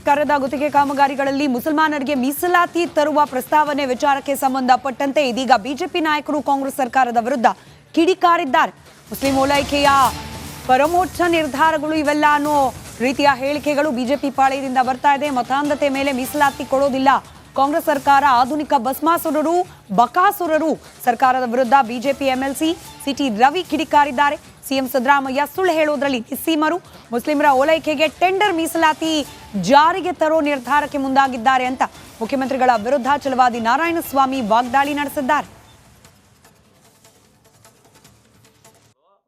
ಕರದ ಗುತ್ತಿಗೆ ಕಾಮಗಾರಿಗಳಲ್ಲಿ ಮುಸಲ್ಮಾನರಿಗೆ ಮೀಸಲಾತಿ ತರುವ ಪ್ರಸ್ತಾವನೆ ವಿಚಾರಕ್ಕೆ ಸಂಬಂಧಪಟ್ಟಂತೆ ಇದೀಗ ಬಿಜೆಪಿ ನಾಯಕರು ಕಾಂಗ್ರೆಸ್ ಸರ್ಕಾರದ ವಿರುದ್ಧ ಕಿಡಿಕಾರಿದ್ದಾರೆ. ಮುಸ್ಲಿಂ ಓಲೈಕೆಯ ಪರಮೋಚ್ಚ ನಿರ್ಧಾರಗಳು ಇವೆಲ್ಲ ಅನ್ನೋ ರೀತಿಯ ಹೇಳಿಕೆಗಳು ಬಿಜೆಪಿ ಪಾಳೆಯದಿಂದ ಬರ್ತಾ ಇದೆ. ಮತಾಂಧತೆ ಮೇಲೆ ಮೀಸಲಾತಿ ಕೊಡೋದಿಲ್ಲ, ಕಾಂಗ್ರೆಸ್ ಸರ್ಕಾರ ಆಧುನಿಕ ಭಸ್ಮಾಸುರರು ಬಕಾಸುರರು. ಸರ್ಕಾರದ ವಿರುದ್ಧ ಬಿಜೆಪಿ ಎಂಎಲ್ಸಿ ಸಿಟಿ ರವಿ ಕಿಡಿಕಾರಿದ್ದಾರೆ. ಸಿಎಂ ಸಿದ್ದರಾಮಯ್ಯ ಸುಳ್ಳು ಹೇಳೋದ್ರಲ್ಲಿ ನಿಸ್ಸೀಮರು. ಮುಸ್ಲಿಮರ ಓಲೈಕೆಗೆ ಟೆಂಡರ್ ಮೀಸಲಾತಿ ಜಾರಿಗೆ ತರೋ ನಿರ್ಧಾರಕ್ಕೆ ಮುಂದಾಗಿದ್ದಾರೆ ಅಂತ ಮುಖ್ಯಮಂತ್ರಿಗಳ ವಿರುದ್ಧ ಛಲವಾದಿ ನಾರಾಯಣಸ್ವಾಮಿ ವಾಗ್ದಾಳಿ ನಡೆಸಿದ್ದಾರೆ.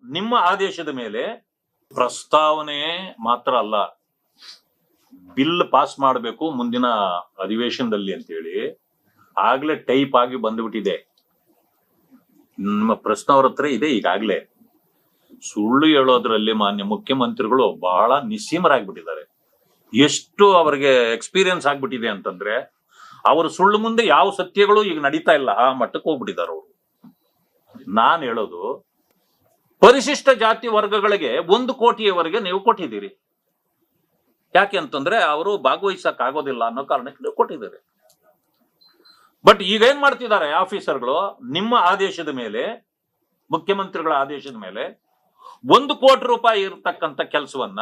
ನಿಮ್ಮ ಆದೇಶದ ಮೇಲೆ ಪ್ರಸ್ತಾವನೆ ಮಾತ್ರ ಅಲ್ಲ, ಬಿಲ್ ಪಾಸ್ ಮಾಡಬೇಕು ಮುಂದಿನ ಅಧಿವೇಶನದಲ್ಲಿ ಅಂತೇಳಿ ಆಗ್ಲೇ ಟೈಪ್ ಆಗಿ ಬಂದ್ಬಿಟ್ಟಿದೆ. ನಿಮ್ಮ ಪ್ರಶ್ನೆ ಅವ್ರ ಹತ್ರ ಇದೆ. ಈಗಾಗ್ಲೇ ಸುಳ್ಳು ಹೇಳೋದ್ರಲ್ಲಿ ಮಾನ್ಯ ಮುಖ್ಯಮಂತ್ರಿಗಳು ಬಹಳ ನಿಸ್ಸೀಮರಾಗ್ಬಿಟ್ಟಿದ್ದಾರೆ. ಎಷ್ಟು ಅವರಿಗೆ ಎಕ್ಸ್ಪೀರಿಯನ್ಸ್ ಆಗ್ಬಿಟ್ಟಿದೆ ಅಂತಂದ್ರೆ ಅವರು ಸುಳ್ಳು ಮುಂದೆ ಯಾವ ಸತ್ಯಗಳು ಈಗ ನಡೀತಾ ಇಲ್ಲ, ಆ ಮಟ್ಟಕ್ಕೆ ಹೋಗ್ಬಿಟ್ಟಿದ್ದಾರೆ ಅವರು. ನಾನ್ ಹೇಳೋದು, ಪರಿಶಿಷ್ಟ ಜಾತಿ ವರ್ಗಗಳಿಗೆ 1 ಕೋಟಿಯವರೆಗೆ ನೀವು ಕೊಟ್ಟಿದ್ದೀರಿ. ಯಾಕೆ ಅಂತಂದ್ರೆ ಅವರು ಭಾಗವಹಿಸಕ್ ಆಗೋದಿಲ್ಲ ಅನ್ನೋ ಕಾರಣಕ್ಕೆ ನೀವು ಕೊಟ್ಟಿದ್ದೀರಿ. ಬಟ್ ಈಗ ಏನ್ ಮಾಡ್ತಿದ್ದಾರೆ ಆಫೀಸರ್ಗಳು, ನಿಮ್ಮ ಆದೇಶದ ಮೇಲೆ, ಮುಖ್ಯಮಂತ್ರಿಗಳ ಆದೇಶದ ಮೇಲೆ 1 ಕೋಟಿ ರೂಪಾಯಿ ಇರತಕ್ಕಂತ ಕೆಲಸವನ್ನ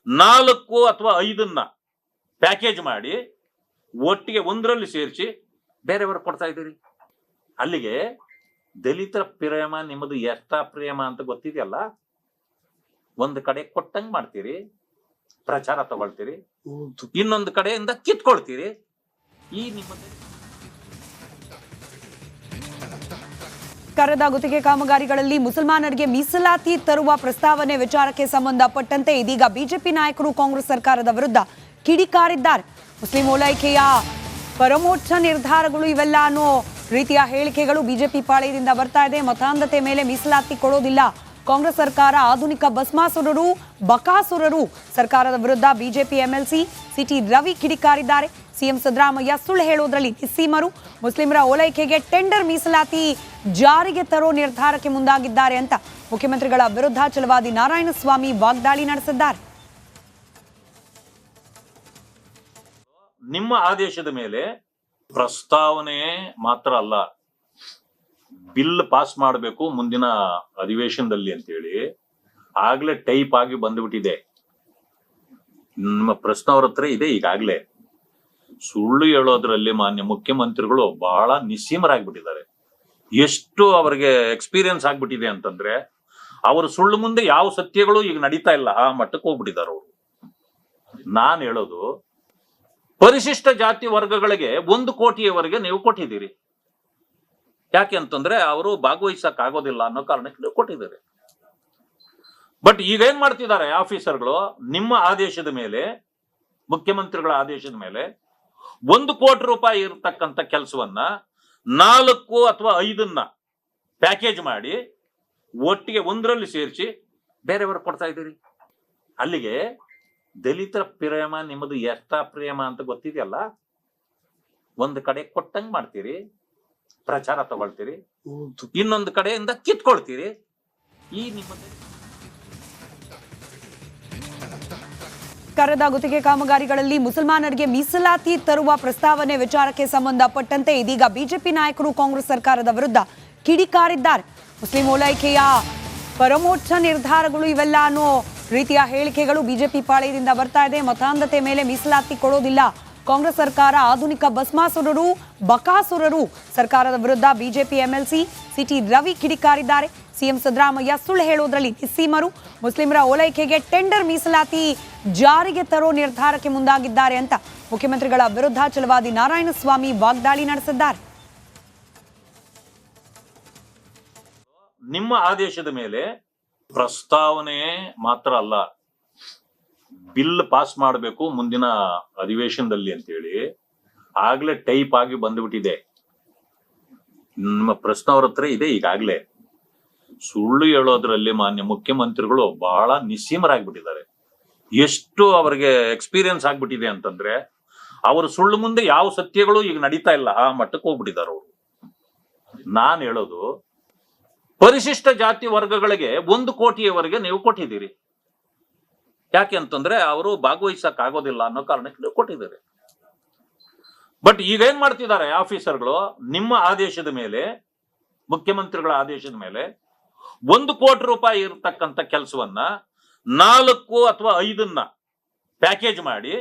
4 ಅಥವಾ 5 ಪ್ಯಾಕೇಜ್ ಮಾಡಿ ಒಟ್ಟಿಗೆ ಒಂದರಲ್ಲಿ ಸೇರಿಸಿ ಬೇರೆಯವರು ಕೊಡ್ತಾ ಇದ್ದೀರಿ. ಅಲ್ಲಿಗೆ ದಲಿತರ ಪ್ರೇಮ ನಿಮ್ಮದು ಎಷ್ಟ ಪ್ರೇಮ ಅಂತ ಗೊತ್ತಿದೆಯಲ್ಲ. ಒಂದು ಕಡೆ ಕೊಟ್ಟಂಗ್ ಮಾಡ್ತೀರಿ, ಪ್ರಚಾರ ತಗೊಳ್ತೀರಿ, ಇನ್ನೊಂದು ಕಡೆಯಿಂದ ಕಿತ್ಕೊಳ್ತೀರಿ. ಈ ನಿಮ್ಮದು ಕರದ ಗುತ್ತಿಗೆ ಕಾಮಗಾರಿಗಳಲ್ಲಿ ಮುಸಲ್ಮಾನರಿಗೆ ಮೀಸಲಾತಿ ತರುವ ಪ್ರಸ್ತಾವನೆ ವಿಚಾರಕ್ಕೆ ಸಂಬಂಧಪಟ್ಟಂತೆ ಇದೀಗ ಬಿಜೆಪಿ ನಾಯಕರು ಕಾಂಗ್ರೆಸ್ ಸರ್ಕಾರದ ವಿರುದ್ಧ ಕಿಡಿಕಾರಿದ್ದಾರೆ. ಮುಸ್ಲಿಂ ಓಲೈಕೆಯ ಪರಮೋಚ್ಚ ನಿರ್ಧಾರಗಳು ಇವೆಲ್ಲ ಅನ್ನೋ ರೀತಿಯ ಹೇಳಿಕೆಗಳು ಬಿಜೆಪಿ ಪಾಳೆಯದಿಂದ ಬರ್ತಾ ಇದೆ. ಮತಾಂಧತೆ ಮೇಲೆ ಮೀಸಲಾತಿ ಕೊಡೋದಿಲ್ಲ, ಕಾಂಗ್ರೆಸ್ ಸರ್ಕಾರ ಆಧುನಿಕ ಭಸ್ಮಾಸುರರು ಬಕಾಸುರರು. ಸರ್ಕಾರದ ವಿರುದ್ಧ ಬಿಜೆಪಿ ಎಂಎಲ್ಸಿ ಸಿಟಿ ರವಿ ಕಿಡಿಕಾರಿದ್ದಾರೆ. ಸಿಎಂ ಸಿದ್ದರಾಮಯ್ಯ ಸುಳ್ಳು ಹೇಳೋದ್ರಲ್ಲಿ ನಿಸ್ಸೀಮರು. ಮುಸ್ಲಿಮರ ಓಲೈಕೆಗೆ ಟೆಂಡರ್ ಮೀಸಲಾತಿ ಜಾರಿಗೆ ತರೋ ನಿರ್ಧಾರಕ್ಕೆ ಮುಂದಾಗಿದ್ದಾರೆ ಅಂತ ಮುಖ್ಯಮಂತ್ರಿಗಳ ವಿರುದ್ಧ ಛಲವಾದಿ ನಾರಾಯಣಸ್ವಾಮಿ ವಾಗ್ದಾಳಿ ನಡೆಸಿದ್ದಾರೆ. ನಿಮ್ಮ ಆದೇಶದ ಮೇಲೆ ಪ್ರಸ್ತಾವನೆ ಮಾತ್ರ ಅಲ್ಲ, ಬಿಲ್ ಪಾಸ್ ಮಾಡಬೇಕು ಮುಂದಿನ ಅಧಿವೇಶನದಲ್ಲಿ ಅಂತೇಳಿ ಆಗ್ಲೇ ಟೈಪ್ ಆಗಿ ಬಂದ್ಬಿಟ್ಟಿದೆ. ನಿಮ್ಮ ಪ್ರಶ್ನೆ ಅವ್ರ ಹತ್ರ ಇದೆ. ಈಗಾಗ್ಲೇ ಸುಳ್ಳು ಹೇಳೋದ್ರಲ್ಲಿ ಮಾನ್ಯ ಮುಖ್ಯಮಂತ್ರಿಗಳು ಬಹಳ ನಿಸ್ಸೀಮರಾಗ್ಬಿಟ್ಟಿದ್ದಾರೆ. ಎಷ್ಟು ಅವರಿಗೆ ಎಕ್ಸ್ಪೀರಿಯನ್ಸ್ ಆಗ್ಬಿಟ್ಟಿದೆ ಅಂತಂದ್ರೆ ಅವರು ಸುಳ್ಳು ಮುಂದೆ ಯಾವ ಸತ್ಯಗಳು ಈಗ ನಡೀತಾ ಇಲ್ಲ, ಆ ಮಟ್ಟಕ್ಕೆ ಹೋಗ್ಬಿಟ್ಟಿದ್ದಾರೆ ಅವರು. ನಾನ್ ಹೇಳೋದು, ಪರಿಶಿಷ್ಟ ಜಾತಿ ವರ್ಗಗಳಿಗೆ 1 ಕೋಟಿಯವರೆಗೆ ನೀವು ಕೊಟ್ಟಿದ್ದೀರಿ. ಯಾಕೆ ಅಂತಂದ್ರೆ ಅವರು ಭಾಗವಹಿಸಕ್ ಆಗೋದಿಲ್ಲ ಅನ್ನೋ ಕಾರಣಕ್ಕೆ ನೀವು ಕೊಟ್ಟಿದ್ದೀರಿ. ಬಟ್ ಈಗ ಏನ್ ಮಾಡ್ತಿದ್ದಾರೆ ಆಫೀಸರ್ಗಳು, ನಿಮ್ಮ ಆದೇಶದ ಮೇಲೆ, ಮುಖ್ಯಮಂತ್ರಿಗಳ ಆದೇಶದ ಮೇಲೆ 1 ಕೋಟಿ ರೂಪಾಯಿ ಇರತಕ್ಕಂತ ಕೆಲಸವನ್ನ 4 ಅಥವಾ 5 ಪ್ಯಾಕೇಜ್ ಮಾಡಿ ಒಟ್ಟಿಗೆ ಒಂದರಲ್ಲಿ ಸೇರಿಸಿ ಬೇರೆಯವರು ಕೊಡ್ತಾ ಇದ್ದೀರಿ. ಅಲ್ಲಿಗೆ ದಲಿತರ ಪ್ರೇಮ ನಿಮ್ಮದು ಎಷ್ಟ ಪ್ರೇಮ ಅಂತ ಗೊತ್ತಿದೆಯಲ್ಲ. ಒಂದು ಕಡೆ ಕೊಟ್ಟಂಗ್ ಮಾಡ್ತೀರಿ, ಪ್ರಚಾರ ತಗೊಳ್ತೀರಿ, ಇನ್ನೊಂದು ಕಡೆಯಿಂದ ಕಿತ್ಕೊಳ್ತೀರಿ. ಈ ನಿಮ್ಮದು ಕರದ ಗುತ್ತಿಗೆ ಕಾಮಗಾರಿಗಳಲ್ಲಿ ಮುಸಲ್ಮಾನರಿಗೆ ಮೀಸಲಾತಿ ತರುವ ಪ್ರಸ್ತಾವನೆ ವಿಚಾರಕ್ಕೆ ಸಂಬಂಧಪಟ್ಟಂತೆ ಇದೀಗ ಬಿಜೆಪಿ ನಾಯಕರು ಕಾಂಗ್ರೆಸ್ ಸರ್ಕಾರದ ವಿರುದ್ಧ ಕಿಡಿಕಾರಿದ್ದಾರೆ. ಮುಸ್ಲಿಂ ಓಲೈಕೆಯ ಪರಮೋಚ್ಚ ನಿರ್ಧಾರಗಳು ಇವೆಲ್ಲ ಅನ್ನೋ ರೀತಿಯ ಹೇಳಿಕೆಗಳು ಬಿಜೆಪಿ ಪಾಳೆಯದಿಂದ ಬರ್ತಾ ಇದೆ. ಮತಾಂಧತೆ ಮೇಲೆ ಮೀಸಲಾತಿ ಕೊಡೋದಿಲ್ಲ, ಕಾಂಗ್ರೆಸ್ ಸರ್ಕಾರ ಆಧುನಿಕ ಭಸ್ಮಾಸುರರು ಬಕಾಸುರರು. ಸರ್ಕಾರದ ವಿರುದ್ಧ ಬಿಜೆಪಿ ಎಂಎಲ್ಸಿ ಸಿಟಿ ರವಿ ಕಿಡಿಕಾರಿದ್ದಾರೆ. ಸಿಎಂ ಸಿದ್ದರಾಮಯ್ಯ ಸುಳ್ಳು ಹೇಳೋದ್ರಲ್ಲಿ ನಿಸ್ಸೀಮರು. ಮುಸ್ಲಿಮರ ಓಲೈಕೆಗೆ ಟೆಂಡರ್ ಮೀಸಲಾತಿ ಜಾರಿಗೆ ತರೋ ನಿರ್ಧಾರಕ್ಕೆ ಮುಂದಾಗಿದ್ದಾರೆ ಅಂತ ಮುಖ್ಯಮಂತ್ರಿಗಳ ವಿರುದ್ಧ ಛಲವಾದಿ ನಾರಾಯಣಸ್ವಾಮಿ ವಾಗ್ದಾಳಿ ನಡೆಸಿದ್ದಾರೆ. ನಿಮ್ಮ ಆದೇಶದ ಮೇಲೆ ಪ್ರಸ್ತಾವನೆ ಮಾತ್ರ ಅಲ್ಲ, ಬಿಲ್ ಪಾಸ್ ಮಾಡಬೇಕು ಮುಂದಿನ ಅಧಿವೇಶನದಲ್ಲಿ ಅಂತೇಳಿ ಆಗ್ಲೇ ಟೈಪ್ ಆಗಿ ಬಂದ್ಬಿಟ್ಟಿದೆ. ನಿಮ್ಮ ಪ್ರಶ್ನೆ ಅವ್ರ ಹತ್ರ ಇದೆ. ಈಗಾಗ್ಲೇ ಸುಳ್ಳು ಹೇಳೋದ್ರಲ್ಲಿ ಮಾನ್ಯ ಮುಖ್ಯಮಂತ್ರಿಗಳು ಬಹಳ ನಿಸ್ಸೀಮರಾಗ್ಬಿಟ್ಟಿದ್ದಾರೆ. ಎಷ್ಟು ಅವರಿಗೆ ಎಕ್ಸ್ಪೀರಿಯನ್ಸ್ ಆಗ್ಬಿಟ್ಟಿದೆ ಅಂತಂದ್ರೆ ಅವರು ಸುಳ್ಳು ಮುಂದೆ ಯಾವ ಸತ್ಯಗಳು ಈಗ ನಡೀತಾ ಇಲ್ಲ, ಆ ಮಟ್ಟಕ್ಕೆ ಹೋಗ್ಬಿಟ್ಟಿದ್ದಾರೆ ಅವರು. ನಾನ್ ಹೇಳೋದು, ಪರಿಶಿಷ್ಟ ಜಾತಿ ವರ್ಗಗಳಿಗೆ 1 ಕೋಟಿಯವರೆಗೆ ನೀವು ಕೊಟ್ಟಿದ್ದೀರಿ. ಯಾಕೆ ಅಂತಂದ್ರೆ ಅವರು ಭಾಗವಹಿಸಕ್ ಆಗೋದಿಲ್ಲ ಅನ್ನೋ ಕಾರಣಕ್ಕೆ ಕೊಟ್ಟಿದ್ದಾರೆ. ಬಟ್ ಈಗ ಏನ್ ಮಾಡ್ತಿದ್ದಾರೆ ಆಫೀಸರ್ಗಳು, ನಿಮ್ಮ ಆದೇಶದ ಮೇಲೆ, ಮುಖ್ಯಮಂತ್ರಿಗಳ ಆದೇಶದ ಮೇಲೆ 1 ಕೋಟಿ ರೂಪಾಯಿ ಇರತಕ್ಕಂತ ಕೆಲಸವನ್ನ 4 ಅಥವಾ 5 ಪ್ಯಾಕೇಜ್ ಮಾಡಿ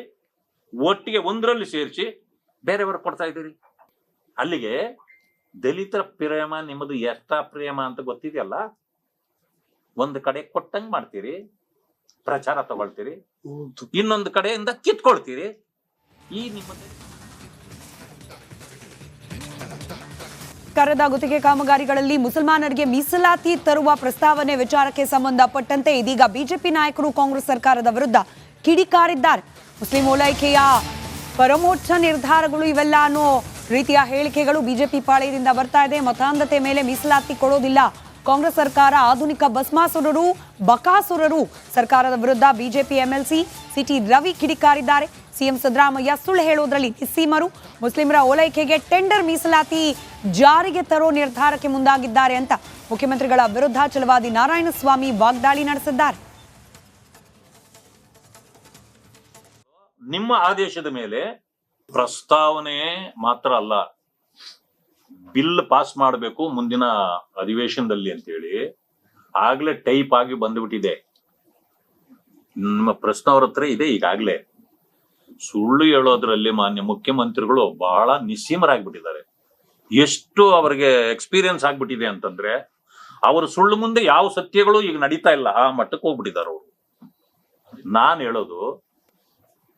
ಒಟ್ಟಿಗೆ ಒಂದರಲ್ಲಿ ಸೇರಿಸಿ ಬೇರೆಯವರು ಕೊಡ್ತಾ ಇದ್ದೀರಿ. ಅಲ್ಲಿಗೆ ದಲಿತರ ಪ್ರೇಮ ನಿಮ್ಮದು ಎಷ್ಟ ಪ್ರೇಮ ಅಂತ ಗೊತ್ತಿದೆಯಲ್ಲ. ಒಂದು ಕಡೆ ಕೊಟ್ಟಂಗ್ ಮಾಡ್ತೀರಿ, ಪ್ರಚಾರ ತಗೊಳ್ತೀರಿ, ಇನ್ನೊಂದು ಕಡೆಯಿಂದ ಕಿತ್ಕೊಳ್ತೀರಿ. ಈ ನಿಮ್ಮದು ಕರದ ಗುತ್ತಿಗೆ ಕಾಮಗಾರಿಗಳಲ್ಲಿ ಮುಸಲ್ಮಾನರಿಗೆ ಮೀಸಲಾತಿ ತರುವ ಪ್ರಸ್ತಾವನೆ ವಿಚಾರಕ್ಕೆ ಸಂಬಂಧಪಟ್ಟಂತೆ ಇದೀಗ ಬಿಜೆಪಿ ನಾಯಕರು ಕಾಂಗ್ರೆಸ್ ಸರ್ಕಾರದ ವಿರುದ್ಧ ಕಿಡಿಕಾರಿದ್ದಾರೆ. ಮುಸ್ಲಿಂ ಓಲೈಕೆಯ ಪರಮೋಚ್ಚ ನಿರ್ಧಾರಗಳು ಇವೆಲ್ಲ ಅನ್ನೋ ರೀತಿಯ ಹೇಳಿಕೆಗಳು ಬಿಜೆಪಿ ಪಾಳೆಯದಿಂದ ಬರ್ತಾ ಇದೆ. ಮತಾಂಧತೆ ಮೇಲೆ ಮೀಸಲಾತಿ ಕೊಡೋದಿಲ್ಲ, ಕಾಂಗ್ರೆಸ್ ಸರ್ಕಾರ ಆಧುನಿಕ ಭಸ್ಮಾಸುರರು, ಬಕಾಸುರರು. ಸರ್ಕಾರದ ವಿರುದ್ಧ ಬಿಜೆಪಿ ಎಂಎಲ್ಸಿ ಸಿಟಿ ರವಿ ಕಿಡಿಕಾರಿದ್ದಾರೆ. ಸಿಎಂ ಸಿದ್ದರಾಮಯ್ಯ ಸುಳ್ಳು ಹೇಳೋದ್ರಲ್ಲಿ ನಿಸ್ಸೀಮರು. ಮುಸ್ಲಿಮರ ಓಲೈಕೆಗೆ ಟೆಂಡರ್ ಮೀಸಲಾತಿ ಜಾರಿಗೆ ತರೋ ನಿರ್ಧಾರಕ್ಕೆ ಮುಂದಾಗಿದ್ದಾರೆ ಅಂತ ಮುಖ್ಯಮಂತ್ರಿಗಳ ವಿರುದ್ಧ ಛಲವಾದಿ ನಾರಾಯಣಸ್ವಾಮಿ ವಾಗ್ದಾಳಿ ನಡೆಸಿದ್ದಾರೆ. ನಿಮ್ಮ ಆದೇಶದ ಮೇಲೆ ಪ್ರಸ್ತಾವನೆ ಮಾತ್ರ ಅಲ್ಲ, ಬಿಲ್ ಪಾಸ್ ಮಾಡಬೇಕು ಮುಂದಿನ ಅಧಿವೇಶನದಲ್ಲಿ ಅಂತೇಳಿ ಆಗ್ಲೇ ಟೈಪ್ ಆಗಿ ಬಂದ್ಬಿಟ್ಟಿದೆ. ನಿಮ್ಮ ಪ್ರಶ್ನೆ ಅವ್ರ ಹತ್ರ ಇದೆ ಈಗಾಗ್ಲೇ. ಸುಳ್ಳು ಹೇಳೋದ್ರಲ್ಲಿ ಮಾನ್ಯ ಮುಖ್ಯಮಂತ್ರಿಗಳು ಬಹಳ ನಿಸ್ಸೀಮರಾಗ್ಬಿಟ್ಟಿದ್ದಾರೆ. ಎಷ್ಟು ಅವರಿಗೆ ಎಕ್ಸ್ಪೀರಿಯನ್ಸ್ ಆಗ್ಬಿಟ್ಟಿದೆ ಅಂತಂದ್ರೆ ಅವ್ರ ಸುಳ್ಳು ಮುಂದೆ ಯಾವ ಸತ್ಯಗಳು ಈಗ ನಡೀತಾ ಇಲ್ಲ, ಆ ಮಟ್ಟಕ್ಕೆ ಹೋಗ್ಬಿಟ್ಟಿದ್ದಾರೆ ಅವರು. ನಾನ್ ಹೇಳೋದು,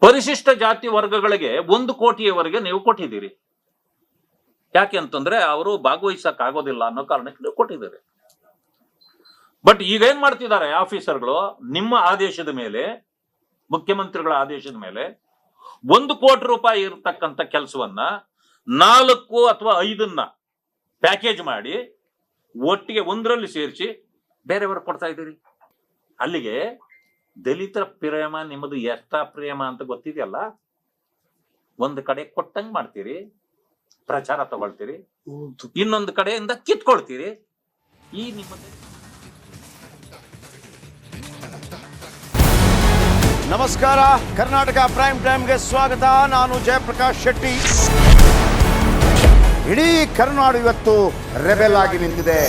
ಪರಿಶಿಷ್ಟ ಜಾತಿ ವರ್ಗಗಳಿಗೆ 1 ಕೋಟಿಯವರೆಗೆ ನೀವು ಕೊಟ್ಟಿದ್ದೀರಿ. ಯಾಕೆ ಅಂತಂದ್ರೆ ಅವರು ಭಾಗವಹಿಸಕ್ ಆಗೋದಿಲ್ಲ ಅನ್ನೋ ಕಾರಣಕ್ಕೆ ಕೊಟ್ಟಿದ್ದಾರೆ. ಬಟ್ ಈಗ ಏನ್ ಮಾಡ್ತಿದ್ದಾರೆ ಆಫೀಸರ್ಗಳು, ನಿಮ್ಮ ಆದೇಶದ ಮೇಲೆ, ಮುಖ್ಯಮಂತ್ರಿಗಳ ಆದೇಶದ ಮೇಲೆ 1 ಕೋಟಿ ರೂಪಾಯಿ ಇರತಕ್ಕಂತ ಕೆಲಸವನ್ನ 4 ಅಥವಾ 5 ಪ್ಯಾಕೇಜ್ ಮಾಡಿ ಒಟ್ಟಿಗೆ ಒಂದರಲ್ಲಿ ಸೇರಿಸಿ ಬೇರೆಯವರು ಕೊಡ್ತಾ ಇದ್ದೀರಿ. ಅಲ್ಲಿಗೆ ದಲಿತರ ಪ್ರೇಮ ನಿಮ್ಮದು ಎಷ್ಟ ಪ್ರೇಮ ಅಂತ ಗೊತ್ತಿದೆಯಲ್ಲ. ಒಂದು ಕಡೆ ಕೊಟ್ಟಂಗ್ ಮಾಡ್ತೀರಿ, ಪ್ರಚಾರ ತಗೊಳ್ತೀರಿ, ಇನ್ನೊಂದು ಕಡೆಯಿಂದ ಕಿತ್ಕೊಳ್ತೀರಿ. ಈ ನಿಮ್ಮದು ನಮಸ್ಕಾರ, ಕರ್ನಾಟಕ ಪ್ರೈಮ್ ಟೈಮ್ಗೆ ಸ್ವಾಗತ. ನಾನು ಜಯಪ್ರಕಾಶ್ ಶೆಟ್ಟಿ. ಇಡೀ ಕರ್ನಾಡು ಇವತ್ತು ರೆಬೆಲ್ ಆಗಿ ನಿಂತಿದೆ.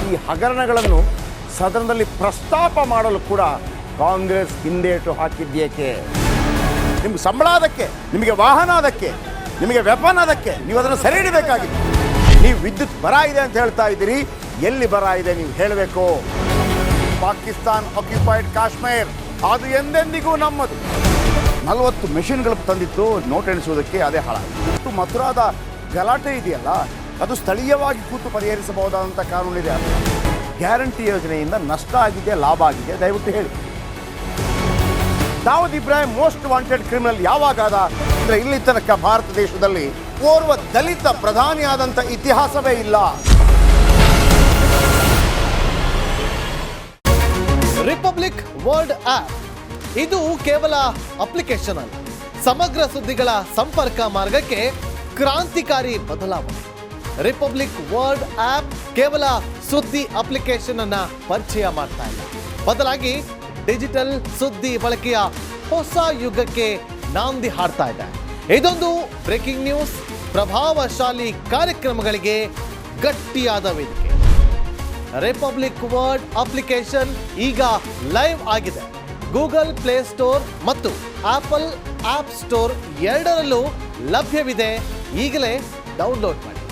ಈ ಹಗರಣಗಳನ್ನು ಸದನದಲ್ಲಿ ಪ್ರಸ್ತಾಪ ಮಾಡಲು ಕೂಡ ಕಾಂಗ್ರೆಸ್ ಹಿಂದೇಟು ಹಾಕಿದ್ದೇಕೆ? ನಿಮ್ಗೆ ಸಂಬಳ ಅದಕ್ಕೆ, ನಿಮಗೆ ವಾಹನ ಅದಕ್ಕೆ, ನಿಮಗೆ ವೆಪನ್ ಅದಕ್ಕೆ, ನೀವು ಅದನ್ನು ಸೆರೆ ಹಿಡಿಬೇಕಾಗಿತ್ತು. ನೀವು ವಿದ್ಯುತ್ ಬರ ಇದೆ ಅಂತ ಹೇಳ್ತಾ ಇದ್ದೀರಿ, ಎಲ್ಲಿ ಬರ ಇದೆ ನೀವು ಹೇಳಬೇಕು. ಪಾಕಿಸ್ತಾನ್ ಆಕ್ಯುಪೈಡ್ ಕಾಶ್ಮೀರ್ ಅದು ಎಂದೆಂದಿಗೂ ನಮ್ಮದು. 40 ಮೆಷಿನ್ಗಳು ತಂದಿತ್ತು ನೋಟ್ ಎಣಿಸುವುದಕ್ಕೆ, ಅದೇ ಹಾಳಾಯಿತು. ಮಥುರಾದ ಗಲಾಟೆ ಇದೆಯಲ್ಲ, ಅದು ಸ್ಥಳೀಯವಾಗಿ ಕೂತು ಪರಿಹರಿಸಬಹುದಾದಂಥ ಕಾನೂನಿದೆ. ಗ್ಯಾರಂಟಿ ಯೋಜನೆಯಿಂದ ನಷ್ಟ ಆಗಿದೆ, ಲಾಭ ಆಗಿದೆ, ದಯವಿಟ್ಟು ಹೇಳಿ. Dawood Ibrahim most wanted criminal ಯಾವಾಗಾದ ಅಂದರೆ ಇಲ್ಲಿ ತನಕ ಭಾರತ ದೇಶದಲ್ಲಿ ಓರ್ವ ದಲಿತ ಪ್ರಧಾನಿಯಾದಂಥ ಇತಿಹಾಸವೇ ಇಲ್ಲ. ರಿಪಬ್ಲಿಕ್ ವರ್ಲ್ಡ್ ಆಪ್ ಇದು ಕೇವಲ ಅಪ್ಲಿಕೇಶನ್ ಅಲ್ಲ, ಸಮಗ್ರ ಸುದ್ದಿಗಳ ಸಂಪರ್ಕ ಮಾರ್ಗಕ್ಕೆ ಕ್ರಾಂತಿಕಾರಿ ಬದಲಾವಣೆ. ರಿಪಬ್ಲಿಕ್ ವರ್ಲ್ಡ್ ಆಪ್ ಕೇವಲ ಸುದ್ದಿ ಅಪ್ಲಿಕೇಶನ್ ಅನ್ನ ಪರಿಚಯ ಮಾಡ್ತಾ ಇಲ್ಲ, ಬದಲಾಗಿ ಡಿಜಿಟಲ್ ಸುದ್ದಿ ಬಳಕೆಯ ಹೊಸ ಯುಗಕ್ಕೆ ನಾಂದಿ ಹಾಡ್ತಾ ಇದೆ. ಇದೊಂದು ಬ್ರೇಕಿಂಗ್ ನ್ಯೂಸ್, ಪ್ರಭಾವಶಾಲಿ ಕಾರ್ಯಕ್ರಮಗಳಿಗೆ ಗಟ್ಟಿಯಾದ ವೇದಿಕೆ. ರಿಪಬ್ಲಿಕ್ ವರ್ಲ್ಡ್ ಅಪ್ಲಿಕೇಶನ್ ಈಗ ಲೈವ್ ಆಗಿದೆ. ಗೂಗಲ್ ಪ್ಲೇ ಸ್ಟೋರ್ ಮತ್ತು ಆಪಲ್ ಆಪ್ ಸ್ಟೋರ್ ಎರಡರಲ್ಲೂ ಲಭ್ಯವಿದೆ. ಈಗಲೇ ಡೌನ್ಲೋಡ್ ಮಾಡಿ.